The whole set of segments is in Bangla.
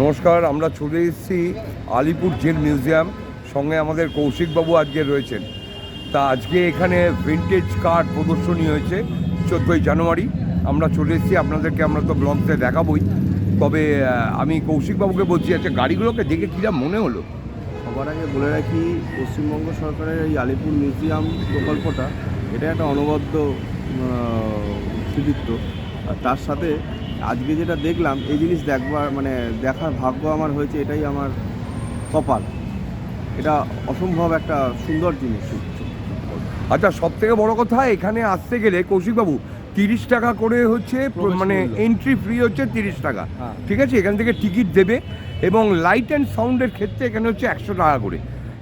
নমস্কার, আমরা চলে এসেছি আলিপুর জেল মিউজিয়াম। সঙ্গে আমাদের কৌশিকবাবু আজকে রয়েছেন। তা আজকে এখানে ভিন্টেজ কার প্রদর্শনী হয়েছে 14ই জানুয়ারি। আমরা চলে এসেছি, আপনাদেরকে আমরা তো ব্লগতে দেখাবই। তবে আমি কৌশিকবাবুকে বলছি, আচ্ছা গাড়িগুলোকে দেখে কীরা মনে হলো? সবার আগে বলে রাখি, পশ্চিমবঙ্গ সরকারের এই আলিপুর মিউজিয়াম প্রকল্পটা এটা একটা অনবদ্য কৃতিত্ব। আর তার সাথে আজকে যেটা দেখলাম, এই জিনিস দেখার ভাগ্য আমার হয়েছে, এটাই আমার কপাল। এটা অসম্ভব একটা সুন্দর জিনিস। আচ্ছা, সব থেকে বড় কথা, এখানে আসতে গেলে কৌশিকবাবু 30 টাকা করে হচ্ছে, মানে এন্ট্রি ফ্রি হচ্ছে 30 টাকা। ঠিক আছে, এখান থেকে টিকিট দেবে এবং লাইট অ্যান্ড সাউন্ডের ক্ষেত্রে এখানে হচ্ছে 100 টাকা করে।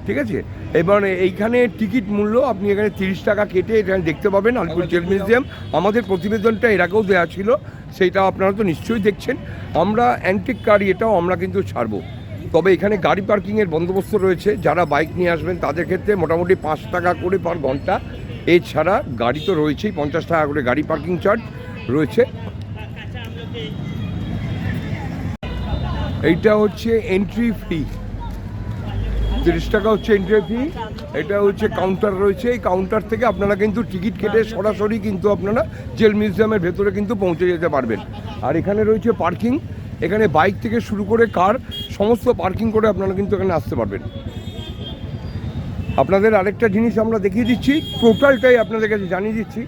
ঠিক আছে, এবার এইখানে টিকিট মূল্য আপনি এখানে 30 টাকা কেটে এখানে দেখতে পাবেন আলিপুর জেল মিউজিয়াম। আমাদের প্রতিবেদনটা এর আগেও দেওয়া ছিল, সেইটাও আপনারা তো নিশ্চয়ই দেখছেন। আমরা অ্যান্টিক কার এটাও আমরা কিন্তু ছাড়বো। তবে এখানে গাড়ি পার্কিংয়ের বন্দোবস্ত রয়েছে। যারা বাইক নিয়ে আসবেন তাদের ক্ষেত্রে মোটামুটি 5 টাকা করে পার ঘন্টা। এছাড়া গাড়ি তো রয়েছেই, 50 টাকা করে গাড়ি পার্কিং চার্জ রয়েছে। এইটা হচ্ছে এন্ট্রি ফি, 30 টাকা হচ্ছে এন্ট্রি ফি। এটা হচ্ছে কাউন্টার রয়েছে, এই কাউন্টার থেকে আপনারা কিন্তু টিকিট কেটে সরাসরি কিন্তু আপনারা জেল মিউজিয়ামের ভেতরে কিন্তু পৌঁছে যেতে পারবেন। আর এখানে রয়েছে পার্কিং, এখানে বাইক থেকে শুরু করে কার সমস্ত পার্কিং করে আপনারা কিন্তু এখানে আসতে পারবেন। আপনাদের আরেকটা জিনিস আমরা দেখিয়ে দিচ্ছি, টোটালটাই আপনাদের কাছে জানিয়ে দিচ্ছি।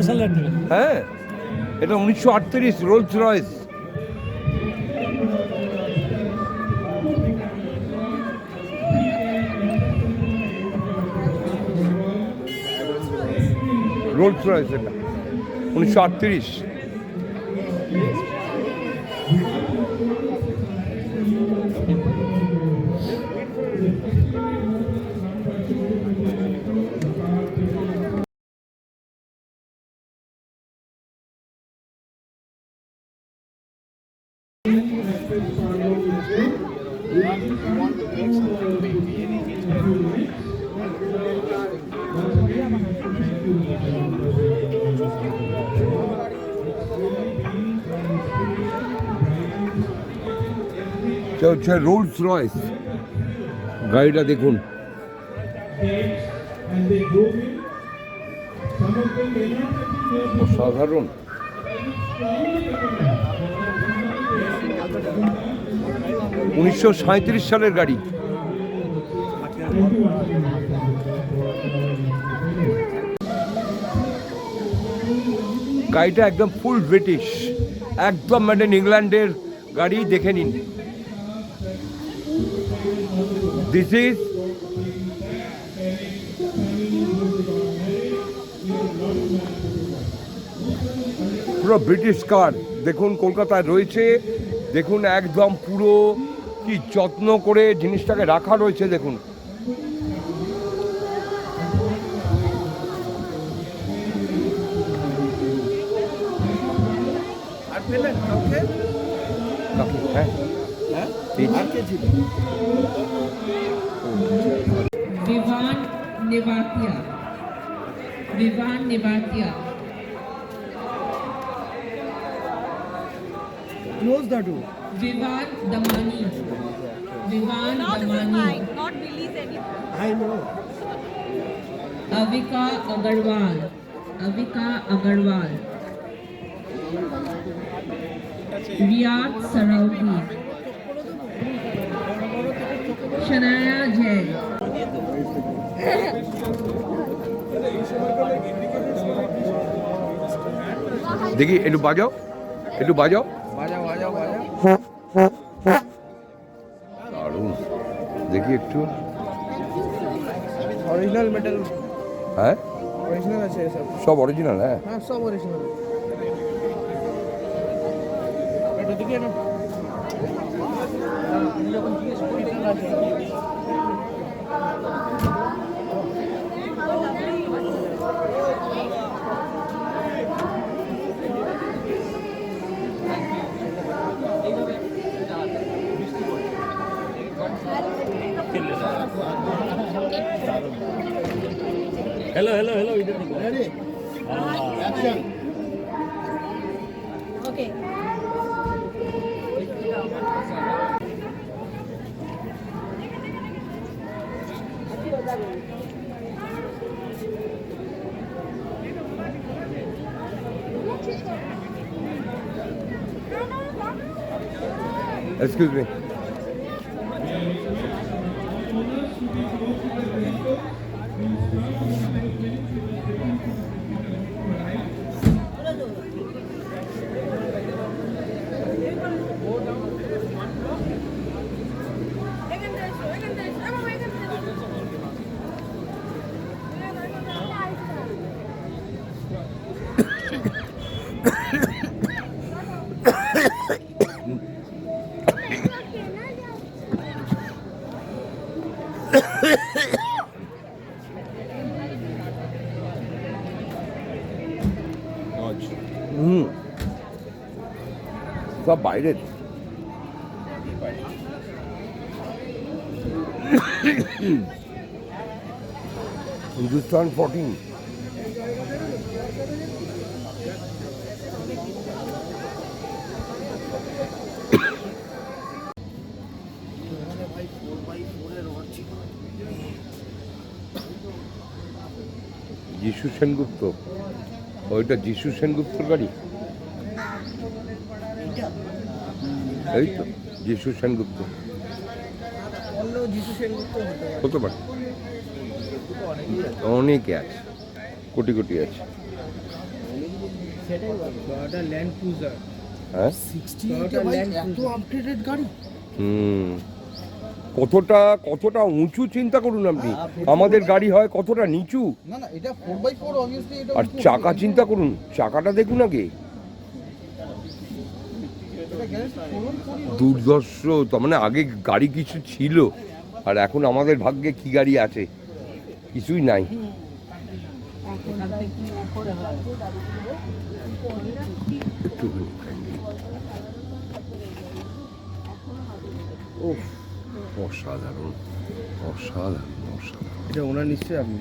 সালের, হ্যাঁ, এটা 1938 রোলস রয়েস। রোলস রয়েস, এটা 1938। হচ্ছে রোলস রয়েস গাড়িটা, দেখুন। অসাধারণ। 1937 সালের গাড়ি। গাড়িটা একদম ফুল ব্রিটিশ, একদম মেড ইন ইংল্যান্ডের গাড়ি। দেখে নিন, দিস ইজ পুরো ব্রিটিশ কার। দেখুন কলকাতায় রয়েছে, দেখুন একদম পুরো কি যত্ন করে জিনিসটাকে রাখা রয়েছে। দেখুন হ্যাঁ Vivaan Nivatia, Vivaan Nivatia. Close the door. Vivaan Damani, Vivaan Not Damani. fine, not release anything. I know. Avika Agarwal, Avika Agarwal. Riyad Saraogi, Shanaya Jain. দেখি একটু বাজাও, একটু বাজাও। বাজাও বাজাও বাজাও। দারুণ, দেখি একটু। Original metal. হ্যাঁ Original আছে সব। সব অরিজিনাল। হ্যাঁ হ্যাঁ সব original। এটা দেখি না। আমি যখন জিজ্ঞেস করি original আছে। Hello, hello, hello. Ready? Action. Okay. Excuse me. সব বাইরের। হিন্দুস্তান 14। যিশু সেনগুপ্ত, ওইটা যিশু সেনগুপ্তর গাড়ি। এই তো যিশু সেনগুপ্ত অন্য যিশু সেনগুপ্ত হতে পারে, অনেকে আছে, কোটি কোটি আছে। সেটাই বড়টা ল্যান্ড ক্রুজার। হ্যাঁ 68 ভাই এত আপডেটেড গাড়ি। কতটা কতটা উঁচু চিন্তা করুন আপনি, আমাদের গাড়ি হয় কতটা নিচু। না না এটা 4x4 obviously এটা আর চাকা চিন্তা করুন, চাকাটা দেখুন আগে, দুর্ধর্ষ। তার মানে আগে গাড়ি কিছু ছিল, আর এখন আমাদের ভাগ্যে কি গাড়ি আছে? কিছুই নাই। ওহ, অসাধারণ অসাধারণ অসাধারণ। এটা ওনার নিশ্চয়ই আপনি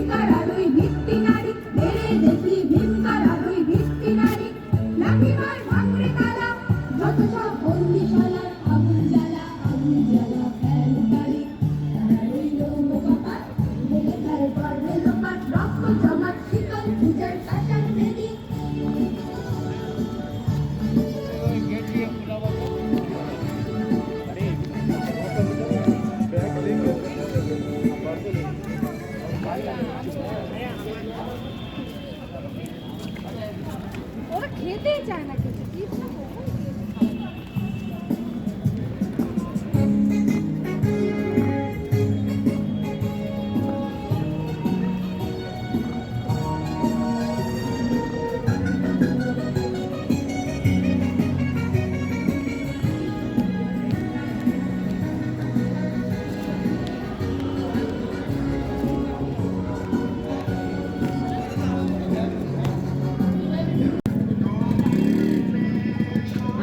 ভীমকার আলোয় ভিত্তি নারী মেরে দেখি ভীমকার আলোয় ভিত্তি নারী লাঠিমার ভাঙরে তালা যত সব বন্দিশালা আগুন জ্বালা ফেল গাড়ি তারা রইল মোকাপাত মেরে ফেল করবে লোপাট রক্ত জমাট শীতল পূজার কাটার দেরি ওরা খেতেই চায় না কিছু কি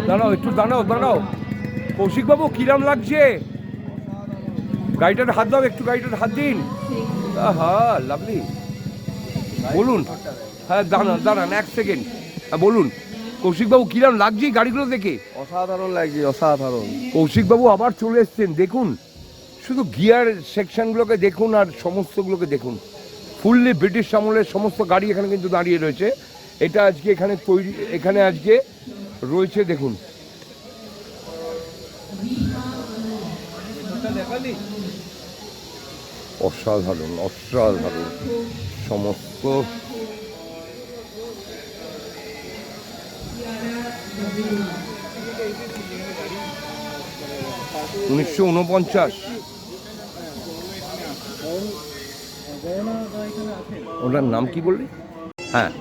দাঁড়াও একটু দাঁড়াও কৌশিকবাবু কিরাম লাগছে? গাড়িটার হাত দাও, একটু গাড়িটার হাত দিন। হ্যাঁ লাভলি, বলুন। হ্যাঁ দাঁড়ান 1 সেকেন্ড। হ্যাঁ বলুন কৌশিকবাবু কিরাম লাগছে গাড়িগুলো দেখে? অসাধারণ লাগছে, অসাধারণ। কৌশিকবাবু আবার চলে এসছেন, দেখুন শুধু গিয়ার সেকশনগুলোকে দেখুন আর সমস্তগুলোকে দেখুন। ফুললি ব্রিটিশ আমলের সমস্ত গাড়ি এখানে কিন্তু দাঁড়িয়ে রয়েছে। এটা আজকে এখানে তৈরি, এখানে আজকে রয়েছে দেখুন। অসাধারণ সমস্ত। 1949। ওনার নাম কি বললি? হ্যাঁ,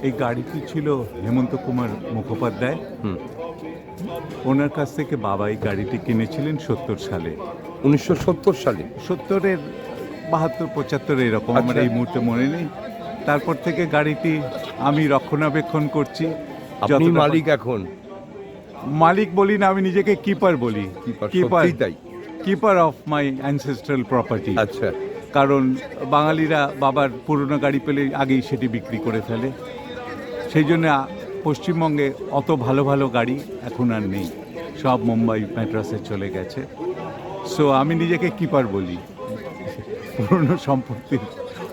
এই গাড়িটি ছিল হেমন্ত কুমার মুখোপাধ্যায়। ওনার কাছ থেকে বাবা এই গাড়িটি কিনেছিলেন 70 সালে। 1970 সালে? 70-এর 72-75 এরকম, আমার এই মুহূর্তে মনে নেই। তারপর থেকে গাড়িটি আমি রক্ষণাবেক্ষণ করছি। আপনি মালিক এখন? মালিক বলি না, আমি নিজেকে কিপার বলি। Keeper of my ancestral property. আচ্ছা। কারণ বাঙালিরা বাবার পুরনো গাড়ি পেলে আগেই সেটি বিক্রি করে ফেলে, সেই জন্য পশ্চিমবঙ্গে অত ভালো ভালো গাড়ি এখন আর নেই, সব মুম্বাই ম্যাড্রাসে চলে গেছে। সো আমি নিজেকে কিপার বলি, পুরনো সম্পত্তির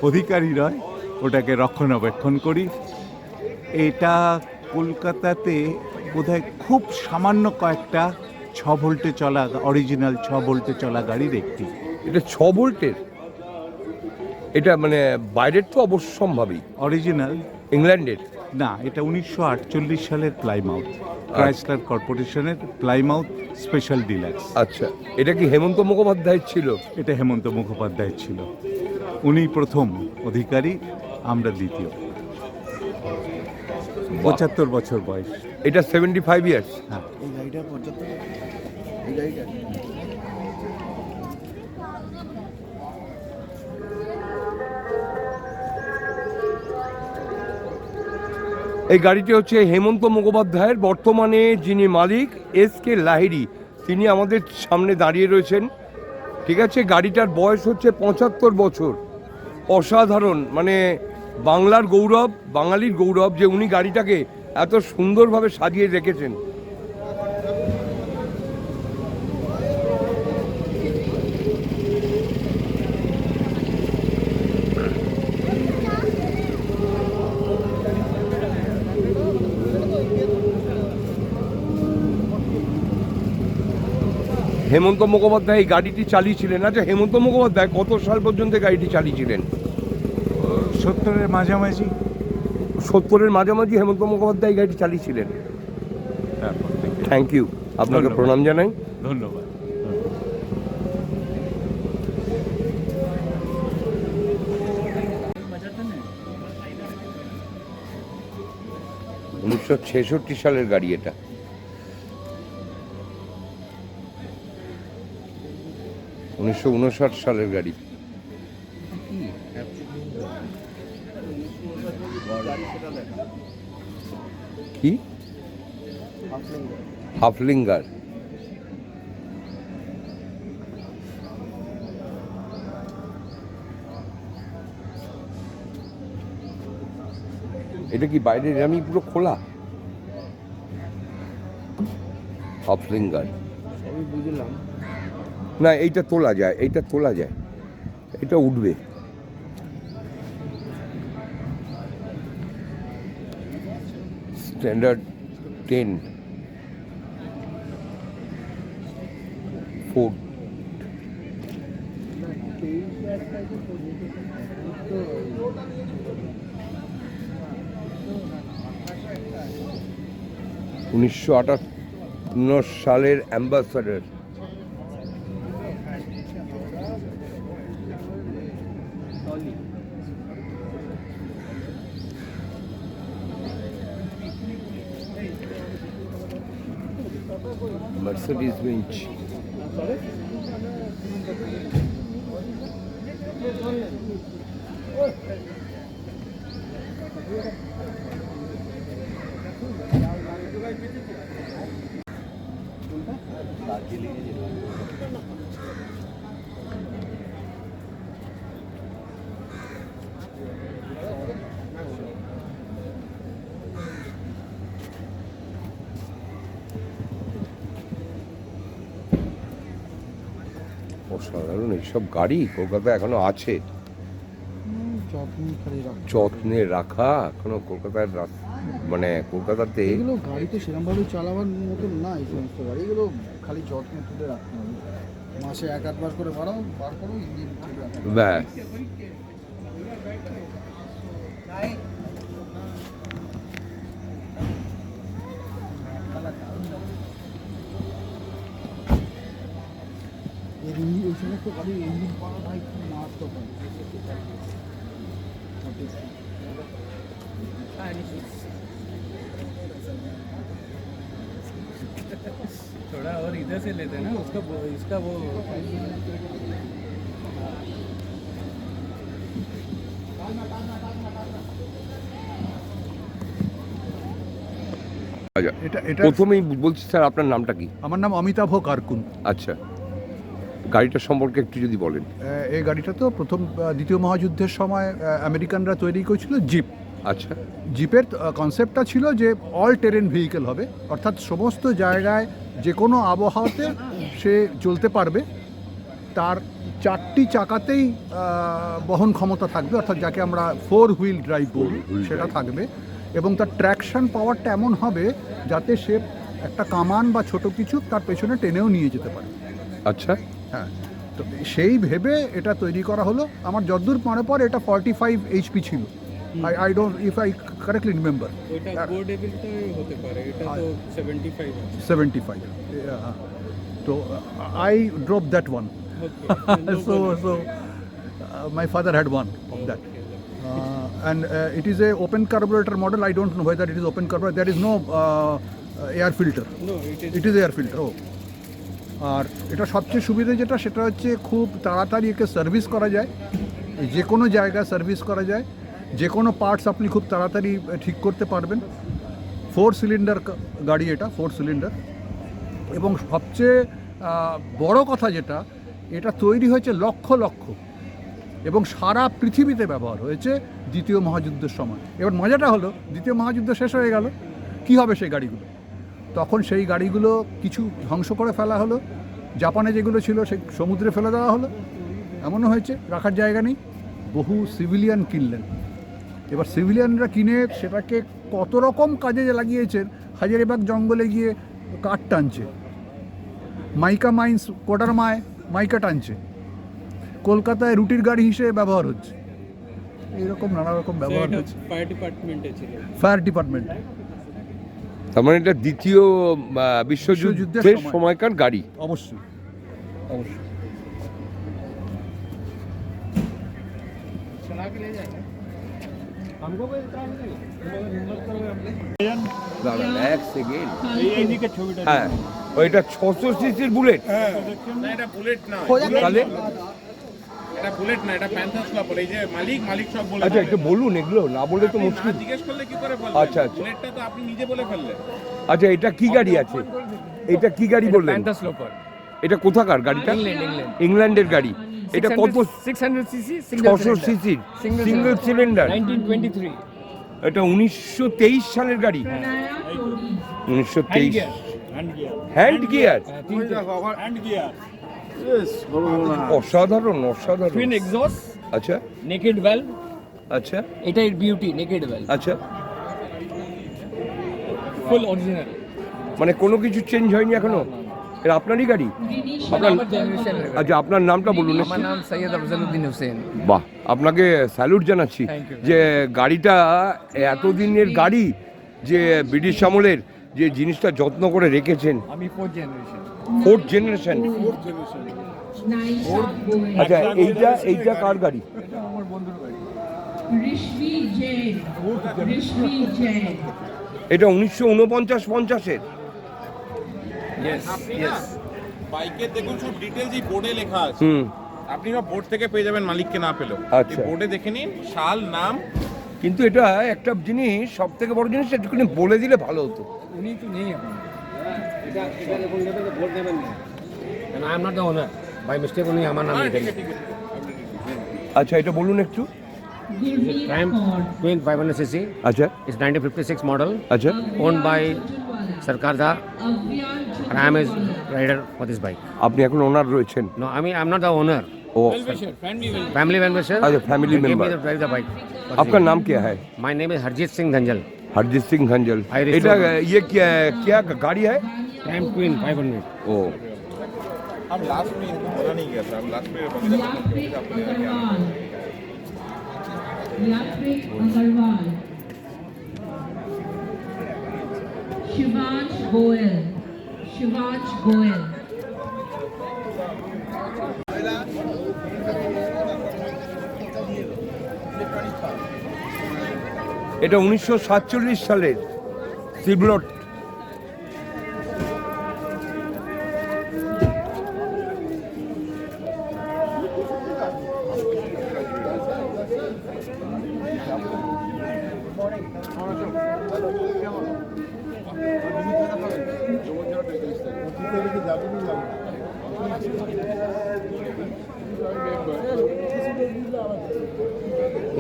অধিকারী নয়, ওটাকে রক্ষণাবেক্ষণ করি। এটা কলকাতাতে বোধহয় খুব সামান্য কয়েকটা 6 ভোল্টে চলা, অরিজিনাল 6 ভোল্টে চলা গাড়ির একটি। এটা 6 ভোল্টের? এটা মানে বাইরের তো অবশ্যম্ভাবী। অরিজিনাল ইংল্যান্ডের? না, এটা 1948 সালের প্লাইমাউথ, ক্রাইসলার কর্পোরেশনের প্লাইমাউথ স্পেশাল ডিলাক্স। আচ্ছা, এটা কি হেমন্ত মুখোপাধ্যায়ের ছিল? এটা হেমন্ত মুখোপাধ্যায়ের ছিল। উনি প্রথম অধিকারী, আমরা দ্বিতীয়। 75 বছর বয়স। এটা 75 ইয়ার্স? হ্যাঁ। এই গাড়িটা 75, এই গাড়িটা এই গাড়িটি হচ্ছে হেমন্ত মুখোপাধ্যায়ের, বর্তমানে যিনি মালিক SK লাহিড়ী, তিনি আমাদের সামনে দাঁড়িয়ে রয়েছেন। ঠিক আছে, গাড়িটার বয়স হচ্ছে 75 বছর। অসাধারণ, মানে বাংলার গৌরব, বাঙালির গৌরব যে উনি গাড়িটাকে এত সুন্দরভাবে সাজিয়ে রেখেছেন। হেমন্ত মুখোপাধ্যায় এই গাড়িটি চালিয়েছিলেন। আচ্ছা, হেমন্ত মুখোপাধ্যায় কত সাল পর্যন্ত গাড়িটি চালিয়েছিলেন? 70-এর মাঝামাঝি। 70-এর মাঝামাঝি হেমন্ত মুখোপাধ্যায় গাড়িটি চালিয়েছিলেন। থ্যাংক ইউ, আপনাকে প্রণাম জানাই। ধন্যবাদ। 1966 সালের গাড়ি এটা। সালের গাড়ি। কি? হাফলিঙ্গার। এটা কি বাইরে এরমই পুরো খোলা? হাফ সিঙ্গার সবই বুঝলাম। না, এইটা তোলা যায়, এইটা তোলা যায়, এটা উঠবে। Standard 10 Ford. (1958) সালের অ্যাম্বাসাডার। Mercedes Benz। অসাধারণ এইসব গাড়ি কলকাতায় এখনো আছে, যত্নে রাখা এখনো কলকাতার মানে কলকাতাতে। এগুলো গাড়ি তো সেরকমভাবে চালাবার মতন না, এই সমস্ত গাড়ি এগুলো খালি যত্নে তুলে রাখতে হবে। মাসে 1-8 করে বার করো, ইঞ্জিন ঠিক রাখো। ব্যাস। এই সমস্ত গাড়ির ইঞ্জিন পাওয়া ভাই খুব মারাত্মক হয়। थोड़ा और इधर से लेते हैं ना उसका इसका वो আচ্ছা, এটা প্রথমেই বলছি স্যার, আপনার নামটা কি? আমার নাম অমিতাভ কারকুন। আচ্ছা, গাড়িটা সম্পর্কে একটু যদি বলেন। এই গাড়িটা তো প্রথম দ্বিতীয় মহাযুদ্ধের সময় আমেরিকানরা তৈরি করেছিল জিপ। আচ্ছা। জিপের কনসেপ্টটা ছিল যে অল টেরেন ভেহিকেল হবে, অর্থাৎ সমস্ত জায়গায় যে কোনো আবহাওয়াতে সে চলতে পারবে। তার 4টি চাকাতেই বহন ক্ষমতা থাকবে, অর্থাৎ যাকে আমরা 4 হুইল ড্রাইভ বলি সেটা থাকবে, এবং তার ট্র্যাকশন পাওয়ারটা এমন হবে যাতে সে একটা কামান বা ছোট কিছু তার পেছনে টেনেও নিয়ে যেতে পারে। আচ্ছা। হ্যাঁ, তো সেই ভেবে এটা তৈরি করা হলো। আমার যতদূর মনে পড়ে এটা 45 HP ছিল। I don't, if I correctly remember. ওটা গো ডেভিলটা হতে পারে, এটা তো 75 আছে। 75, yeah. So I drove that one. Okay. so my father had one of that. And it is a open carburetor model. I don't know whether it is open carburetor. There is no air filter. No, It is air filter. Oh. আর এটা সবচেয়ে সুবিধা যেটা সেটা হচ্ছে খুব তাড়াতাড়ি একে সার্ভিস করা যায়, যে কোনো জায়গায় সার্ভিস করা যায়, যে কোনো পার্টস আপনি খুব তাড়াতাড়ি ঠিক করতে পারবেন। 4 সিলিন্ডার গাড়ি, এটা 4 সিলিন্ডার। এবং সবচেয়ে বড় কথা যেটা, এটা তৈরি হয়েছে লক্ষ লক্ষ, এবং সারা পৃথিবীতে ব্যবহার হয়েছে দ্বিতীয় মহাযুদ্ধের সময়। এবার মজাটা হলো, দ্বিতীয় মহাযুদ্ধ শেষ হয়ে গেল, কী হবে সেই গাড়িগুলো? তখন সেই গাড়িগুলো কিছু ধ্বংস করে ফেলা হলো, জাপানে যেগুলো ছিল সেই সমুদ্রে ফেলে দেওয়া হলো, এমনও হয়েছে রাখার জায়গা নেই। বহু সিভিলিয়ান কিনলেন। এবার সিভিলিয়ানরা কিনে সেটাকে কত রকম কাজে লাগিয়েছেন। হাজারিবাগ জঙ্গলে গিয়ে কাঠ টানছে, মাইকা মাইন্স কোডারমায় মাইকা টানছে, কলকাতায় রুটির গাড়ি হিসেবে ব্যবহার হচ্ছে। এইরকম নানা রকম ব্যবহার হচ্ছে। ফায়ার ডিপার্টমেন্টে ছিল। Fire department. তার মানে এটা দ্বিতীয় বিশ্বযুদ্ধের সময়কার গাড়ি। অবশ্যই, অবশ্যই। এক সেকেন্ড, হ্যাঁ ওইটা 600 সিসির বুলেট। না এটা বুলেট না, তাহলে এটা বুলেট না, এটা প্যান্থার স্লপার। এই যে মালিক সব বলে। আচ্ছা, একটু বলুন, এগুলো না বলে তো মুশকিল। জিজ্ঞেস করলে কি করে বলবেন? আচ্ছা আচ্ছা, বুলেটটা তো আপনি নিজে বলে ফেললেন। আচ্ছা, এটা কি গাড়ি আছে? এটা কি গাড়ি বললেন? প্যান্থার স্লোপার। এটা কোথাকার গাড়িটা? ইংল্যান্ডের গাড়ি। এটা কত? 600 সিসি 600 সিসির সিঙ্গেল সিলিন্ডার। 1923 এটা 1923 সালের গাড়ি। Pranaya Todi. 1923 hand gear. অসাধারণ অসাধারণ। টুইন এক্সস্ট, আচ্ছা নেকেড ভ্যালভ, আচ্ছা এটা এর বিউটি, নেকেড ভ্যালভ, আচ্ছা, ফুল অরিজিনাল। মানে কোনো কিছু চেঞ্জ হয়নি এখনো? এটা আপনারই গাড়ি? আপনার আচ্ছা, আপনার নামটা বলুন। আমার নাম সৈয়দ আফজালউদ্দিন হোসেন। বাহ, আপনাকে স্যালুট জানাচ্ছি Thank you. যে গাড়িটা এতদিনের গাড়ি, যে ব্রিটিশ আমলের যে জিনিসটা যত্ন করে রেখেছেন। আমি 4th generation. 4th generation. Naisha Goel. আচ্ছা, এইটা কার গাড়ি? এটা আমার বন্ধুর বাড়ি। Rishvi Jain. Rishvi Jain. এটা 1949-50-এর। Yes yes. বাইকের দেখুন সব ডিটেলস এই বোর্ডে লেখা আছে। হুম, আপনি সব বোর্ড থেকে পেয়ে যাবেন, মালিককে না পেলেও। আচ্ছা। এই বোর্ডে দেখে নিন, সাল, নাম। কিন্তু এটা একটা জিনিস, সব থেকে বড় জিনিস, একটুখানি বলে দিলে ভালো হতো। উনি তো নেই এখন। I am not the owner. By mistake only আমার নাম লিখে দিয়েছে। আচ্ছা, এটা বলুন একটু। Gurmeet Triumph Kaur. Twin 500cc. আচ্ছা It's 1956 model. আচ্ছা Owned by Jhunjhunwala. Sarkar Da, Avyan and I am his Jhunjhunwala. rider for this bike. আপনি এখন ওনার রয়েছেন? No, I mean I'm not the owner. O Family member sir. अच्छा, family They gave member. me to drive the bike. for आपका free. नाम क्या है? My name is Harjit Singh Dhanjal. Harjeet Singh Dhanjal. Irish এটা Rover. ये क्या गाड़ी है? Triumph Twin 500. ओ, हम लास्ट में इनको बोला नहीं गया था, हम लास्ट में Yaprik Agarwal. Yaprik Agarwal. Shivansh Goel. Shivansh Goel. এটা 1947 সালের সিবলট।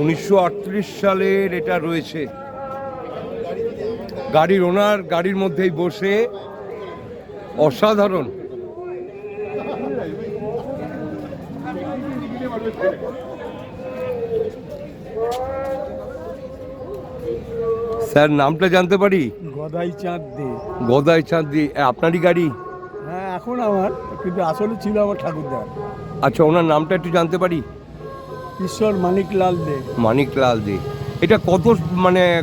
উনিশশো 38 সালের এটা রয়েছে। গাড়ির ওনার গাড়ির মধ্যেই বসে, অসাধারণ। স্যার, নামটা জানতে পারি? গদাই চাঁদ দে। গদাই চাঁদ দি, আপনারই গাড়ি? হ্যাঁ, এখন আমার, কিন্তু আসলে ছিল আমার ঠাকুরদার। আচ্ছা, ওনার নামটা একটু জানতে পারি? ঈশ্বর মানিক লাল দে। মানিক লাল দে। এটা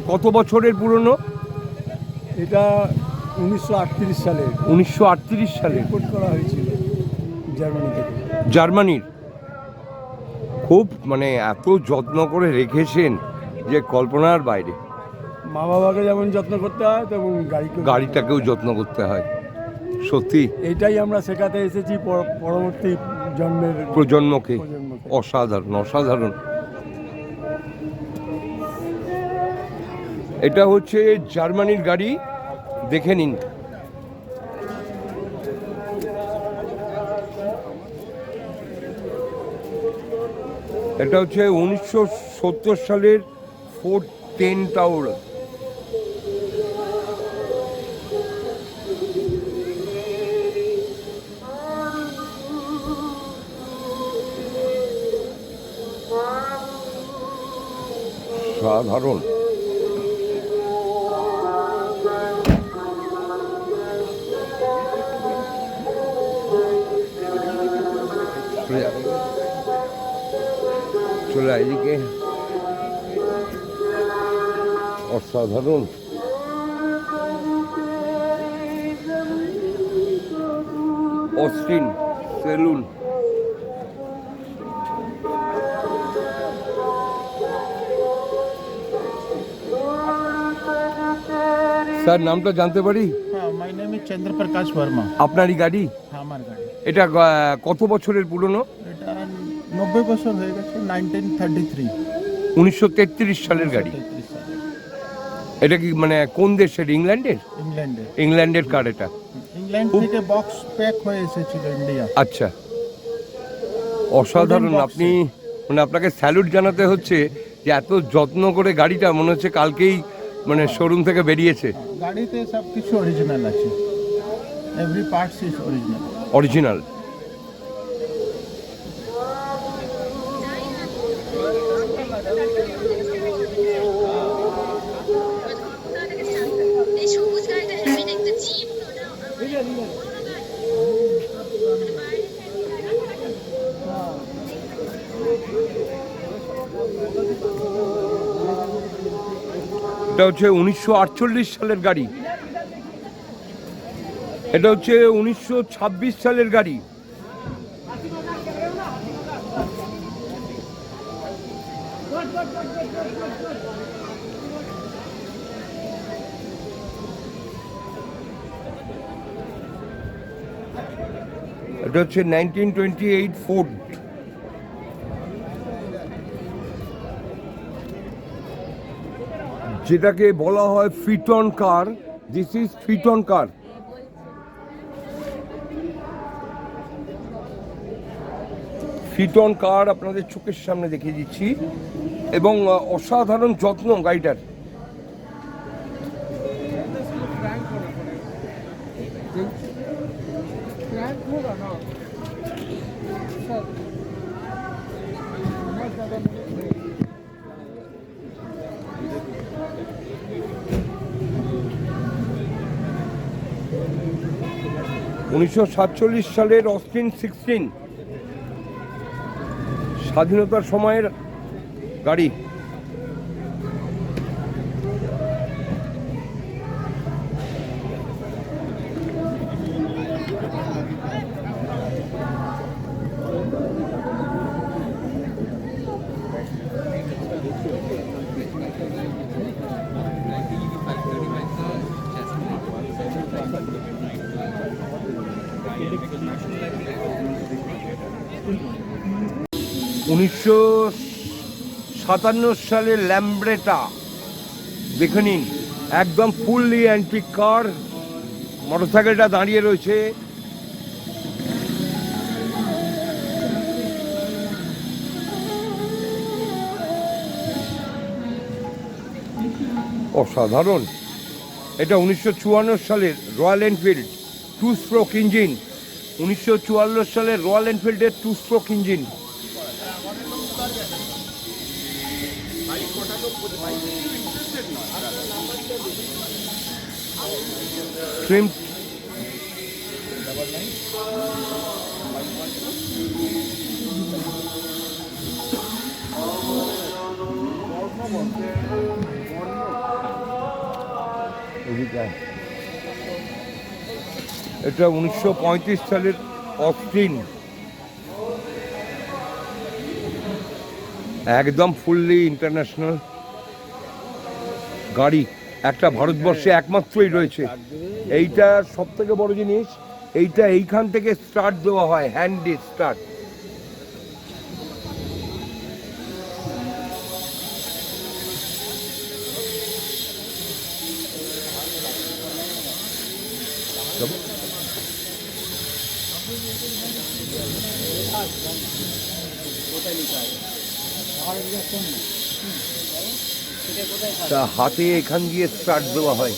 কত বছরের পুরনো? এটা 1938 সালে 1938 সালে ইম্পোর্ট করা হয়েছিল জার্মানি থেকে। জার্মানির। খুব এত যত্ন করে রেখেছেন যে কল্পনার বাইরে। মা বাবাকে যেমন যত্ন করতে হয়, তেমন গাড়িটাকেও যত্ন করতে হয়। সত্যি এইটাই আমরা শেখাতে এসেছি পরবর্তী জন্মের প্রজন্মকে। অসাধারণ অসাধারণ। এটা হচ্ছে জার্মানির গাড়ি, দেখে নিন। এটা হচ্ছে 1970 সালের ফোর্ড 10 টাওয়ার। সাধারণ। চলে এদিকে। অসাধারণ। Austin salon. স্যার, নামটা জানতে পারি? হ্যাঁ, মাই নেম ইজ চন্দ্র প্রকাশ বর্মা। আপনারই গাড়ি? হ্যাঁ, আমার গাড়ি। এটা কত বছরের পুরনো? এটা 90 বছর হয়ে গেছে, 1933। 1933 সালের গাড়ি। এটা কি কোন দেশের? ইংল্যান্ডের? ইংল্যান্ডে। ইংল্যান্ডের কার এটা? ইংল্যান্ড থেকে বক্স প্যাক হয়ে এসেছিল ইন্ডিয়া। আচ্ছা, অসাধারণ। Golden box আপনি আপনাকে স্যালুট জানাতে হচ্ছে যে যে এত যত্ন করে গাড়িটা মনে হচ্ছে কালকেই মানে শোরুম থেকে বেরিয়েছে। গাড়িতে সব কিছু অরিজিনাল আছে, every parts is original. Original. এটা হচ্ছে 1948 সালের গাড়ি, এটা হচ্ছে 1926 সালের গাড়ি। এটা হচ্ছে 1928 ফোর্ড। যেটাকে বলা হয় phaeton car, this is phaeton car. Phaeton car আপনাদের চোখের সামনে দেখিয়ে দিচ্ছি, এবং অসাধারণ যত্ন গাড়িটার। উনিশশো 1947 সালের অস্টিন 16, স্বাধীনতার সময়ের গাড়ি। উনিশশো 1957 সালের ল্যাম্ব্রেটা দেখে নিন, একদম ফুললি অ্যান্টিক কার। মোটরসাইকেলটা দাঁড়িয়ে রয়েছে। অসাধারণ। এটা 1954 সালের রয়্যাল এনফিল্ড 2 স্ট্রোক ইঞ্জিন। 1954 সালের রয়্যাল এনফিল্ডের 2 স্ট্রোক ইঞ্জিন। ট্রিমড এটা 1935 সালের অস্টিন, একদম ফুললি ইন্টারন্যাশনাল গাড়ি। একটা ভারতবর্ষে একমাত্রই রয়েছে এইটা। সব থেকে বড় জিনিস এইটা, এইখান থেকে স্টার্ট দেওয়া হয়, হ্যান্ডি স্টার্ট। তা হাতে এখান দিয়ে স্টার্ট দেওয়া হয়।